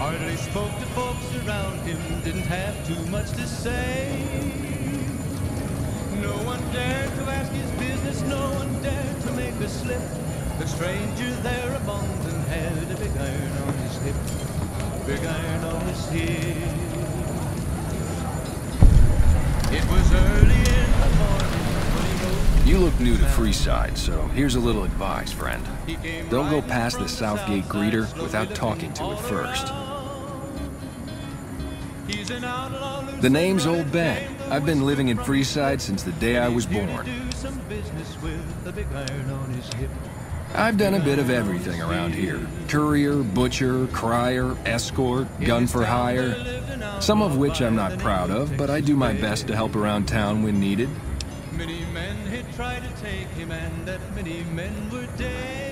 Hardly spoke to folks around him, didn't have too much to say. No one dared to ask his business, no one dared to make a slip. The stranger there among them had a big iron on his hip, big iron on his hip. It was early in the morning when he rode. You look new to Freeside, so here's a little advice, friend. Don't go past the Southgate greeter without talking to it first. The name's Old Ben. I've been living in Freeside since the day I was born. I've done a bit of everything around here. Courier, butcher, crier, escort, gun for hire. Some of which I'm not proud of, but I do my best to help around town when needed. Many men had tried to take him, and that many men were dead.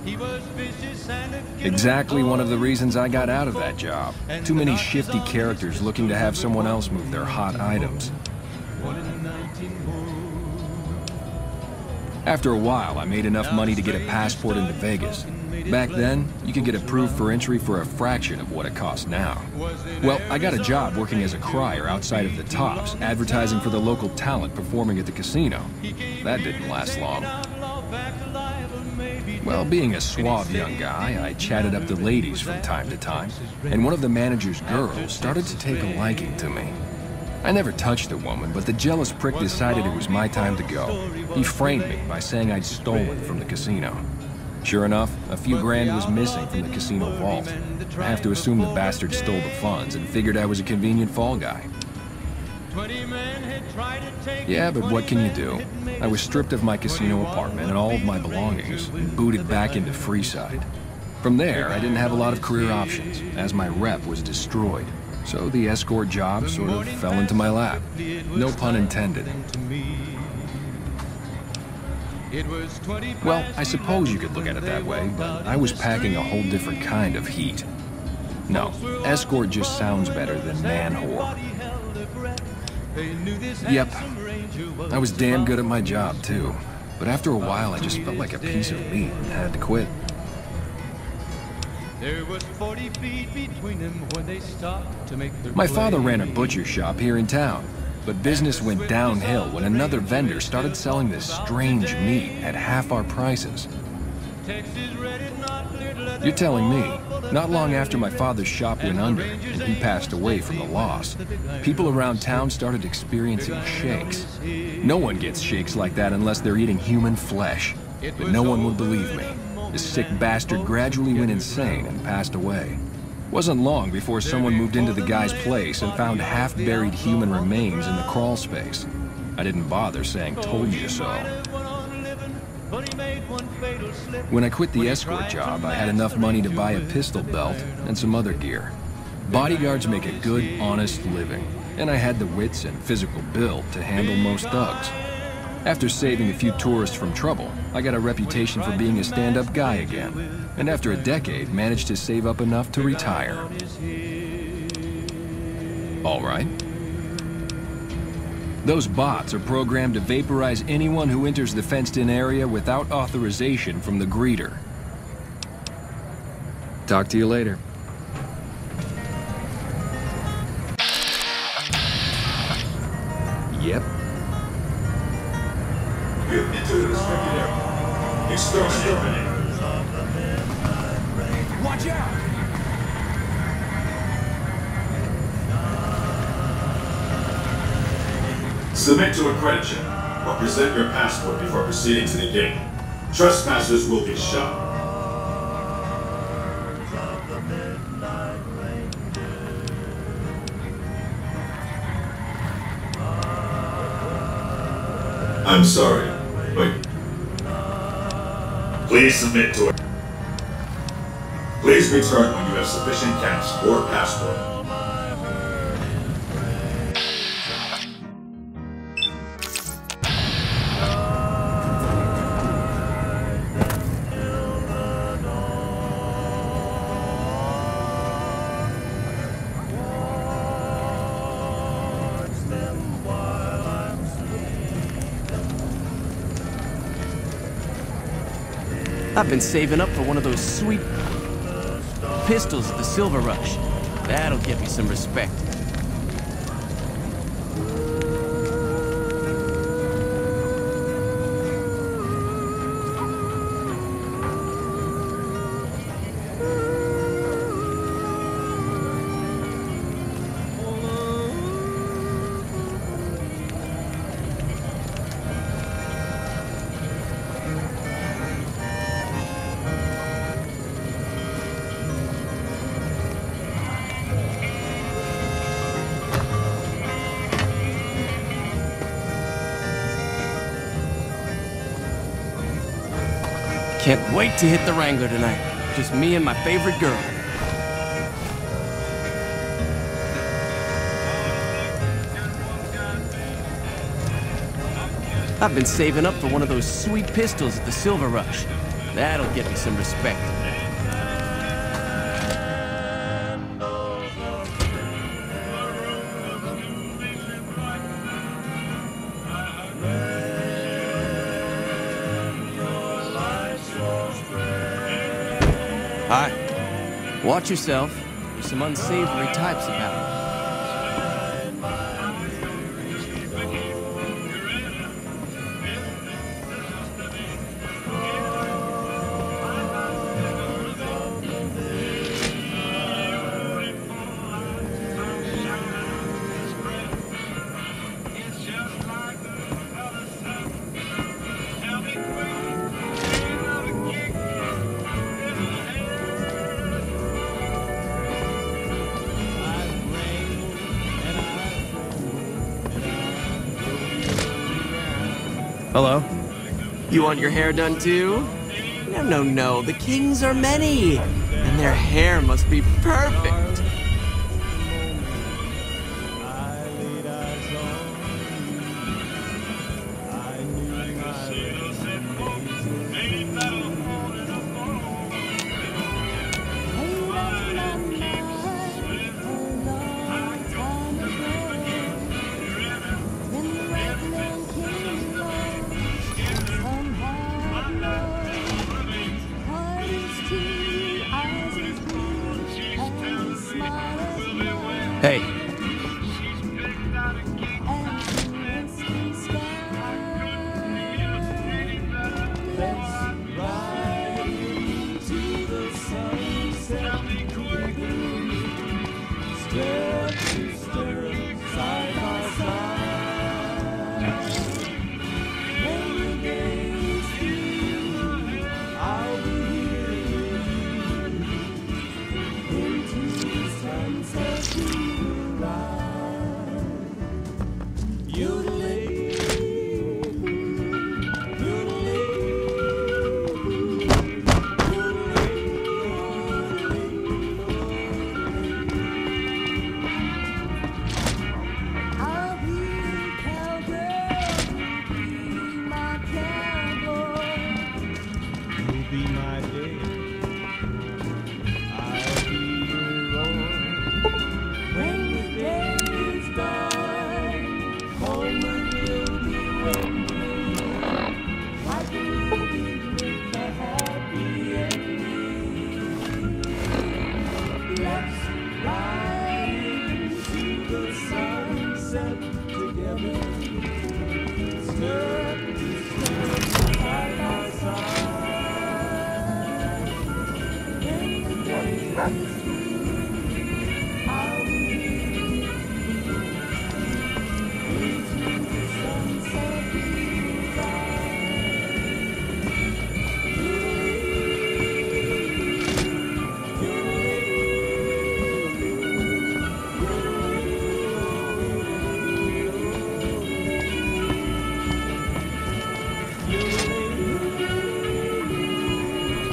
He was vicious and exactly one of the reasons I got out of that job. Too many shifty characters looking to have someone else move their hot items. After a while, I made enough money to get a passport into Vegas. Back then, you could get approved for entry for a fraction of what it costs now. Well, I got a job working as a crier outside of the Tops, advertising for the local talent performing at the casino. That didn't last long. Well, being a suave young guy, I chatted up the ladies from time to time, and one of the manager's girls started to take a liking to me. I never touched the woman, but the jealous prick decided it was my time to go. He framed me by saying I'd stolen from the casino. Sure enough, a few grand was missing from the casino vault. I have to assume the bastard stole the funds and figured I was a convenient fall guy. Yeah, but what can you do? I was stripped of my casino apartment and all of my belongings and booted back into Freeside. From there, I didn't have a lot of career options, as my rep was destroyed. So the escort job sort of fell into my lap. No pun intended. Well, I suppose you could look at it that way, but I was packing a whole different kind of heat. No, escort just sounds better than man-whore. Yep, I was damn good at my job, too. But after a while, I just felt like a piece of meat and had to quit. There was 40 feet between them when they stopped to make their My father ran a butcher shop here in town, but business went downhill when another vendor started selling this strange meat at half our prices. You're telling me, not long after my father's shop went under and he passed away from the loss, people around town started experiencing shakes. No one gets shakes like that unless they're eating human flesh, but no one would believe me. The sick bastard gradually went insane and passed away. Wasn't long before someone moved into the guy's place and found half-buried human remains in the crawl space. I didn't bother saying "told you so." When I quit the escort job, I had enough money to buy a pistol belt and some other gear. Bodyguards make a good, honest living, and I had the wits and physical build to handle most thugs. After saving a few tourists from trouble, I got a reputation for being a stand-up guy again, and after a decade, managed to save up enough to retire. All right. Those bots are programmed to vaporize anyone who enters the fenced-in area without authorization from the greeter. Talk to you later. Yep. You have entered the restricted area. Exterminate. Watch out! Submit to a credit check or present your passport before proceeding to the gate. Trespassers will be shot. I'm sorry. Wait. Please submit to it. Please return when you have sufficient cash or passport. I've been saving up for one of those sweet... Pistols at the Silver Rush. That'll get me some respect. Can't wait to hit the Wrangler tonight. Just me and my favorite girl. I've been saving up for one of those sweet pistols at the Silver Rush. That'll get me some respect. Hi. Watch yourself. There's some unsavory types about. Hello? You want your hair done too? No. The kings are many, and their hair must be perfect. Hey.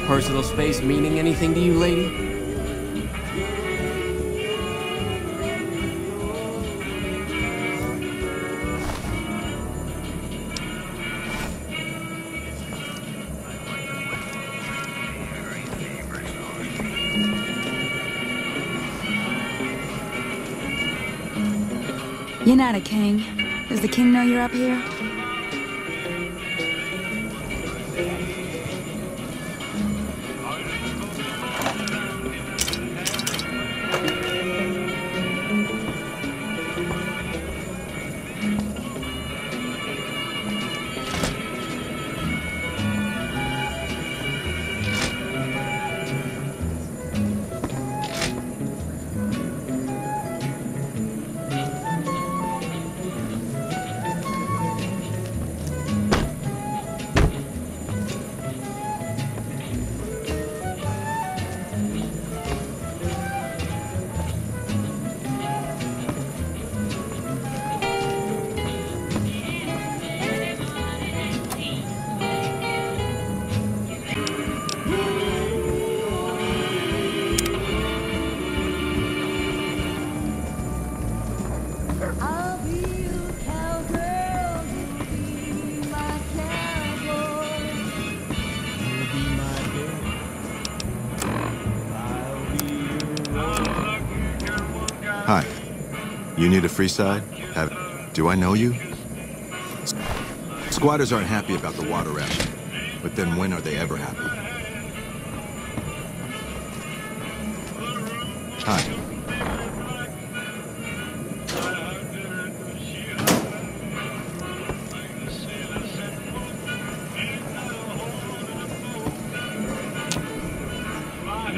Personal space meaning anything to you, lady? You're not a king. Does the king know you're up here? Hi. You need a free side? Do I know you? Squatters aren't happy about the water ration, but then when are they ever happy? Hi.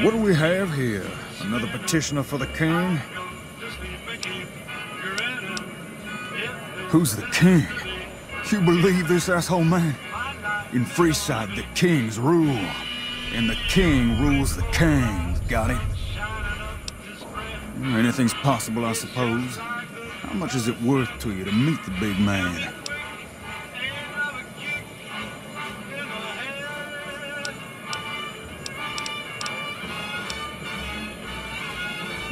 What do we have here? Another petitioner for the king? Who's the king? You believe this asshole man? In Freeside, the kings rule. And the king rules the kings, got it? Anything's possible, I suppose. How much is it worth to you to meet the big man?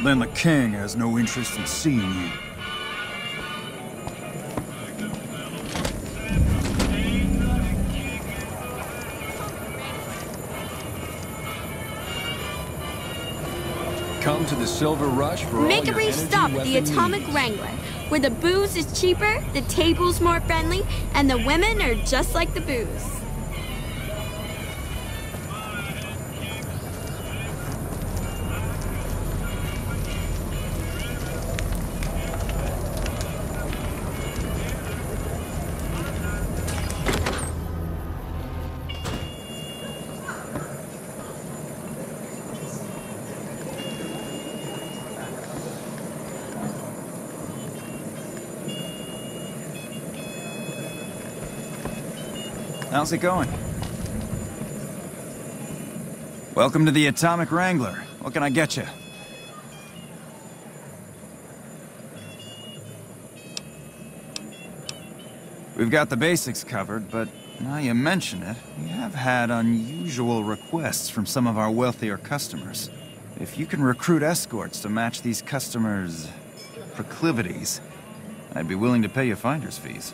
Then the king has no interest in seeing you. Come to the Silver Rush for Make all a your brief energy stop at the weapon Atomic needs. Wrangler, where the booze is cheaper, the table's more friendly, and the women are just like the booze. How's it going? Welcome to the Atomic Wrangler. What can I get you? We've got the basics covered, but now you mention it, we have had unusual requests from some of our wealthier customers. If you can recruit escorts to match these customers' proclivities, I'd be willing to pay you finder's fees.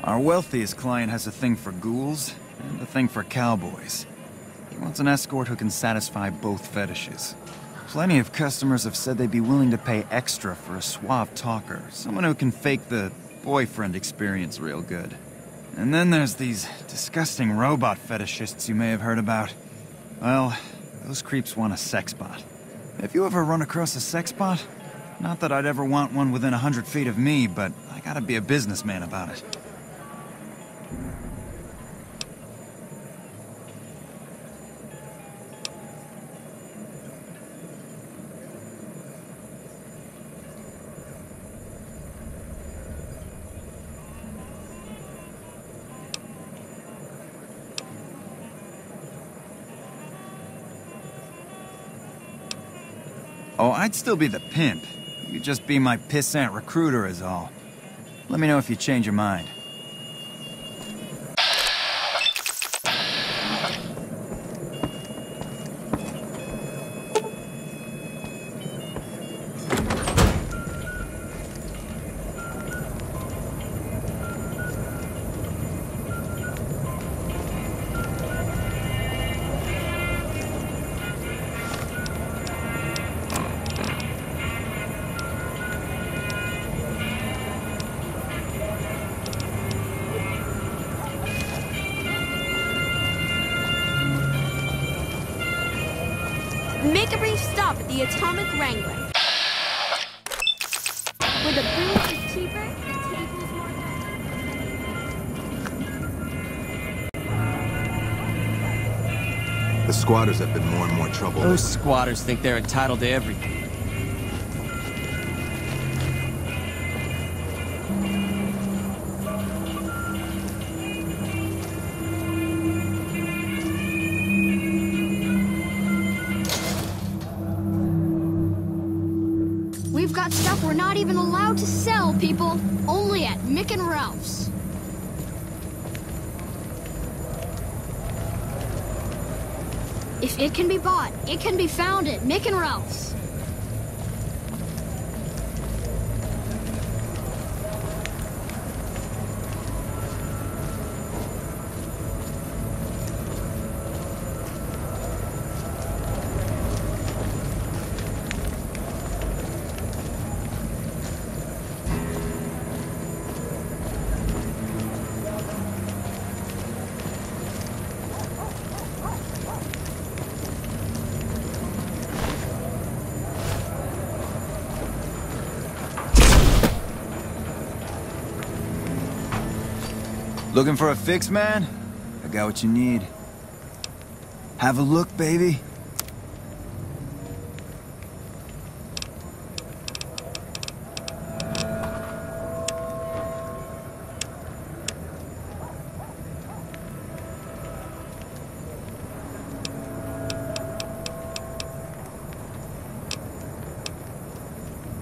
Our wealthiest client has a thing for ghouls and a thing for cowboys. He wants an escort who can satisfy both fetishes. Plenty of customers have said they'd be willing to pay extra for a suave talker, someone who can fake the boyfriend experience real good. And then there's these disgusting robot fetishists you may have heard about. Well, those creeps want a sex bot. Have you ever run across a sex bot? Not that I'd ever want one within 100 feet of me, but I gotta be a businessman about it. Oh, I'd still be the pimp. You'd just be my pissant recruiter is all. Let me know if you change your mind. Make a brief stop at the Atomic Wrangler, where the booze is cheaper, the table's more friendly. The squatters have been more and more trouble. Those squatters think they're entitled to everything. We've got stuff we're not even allowed to sell, people. Only at Mick and Ralph's. If it can be bought, it can be found at Mick and Ralph's. Looking for a fix, man? I got what you need. Have a look, baby.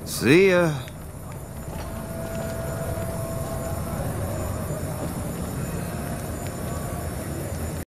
See ya.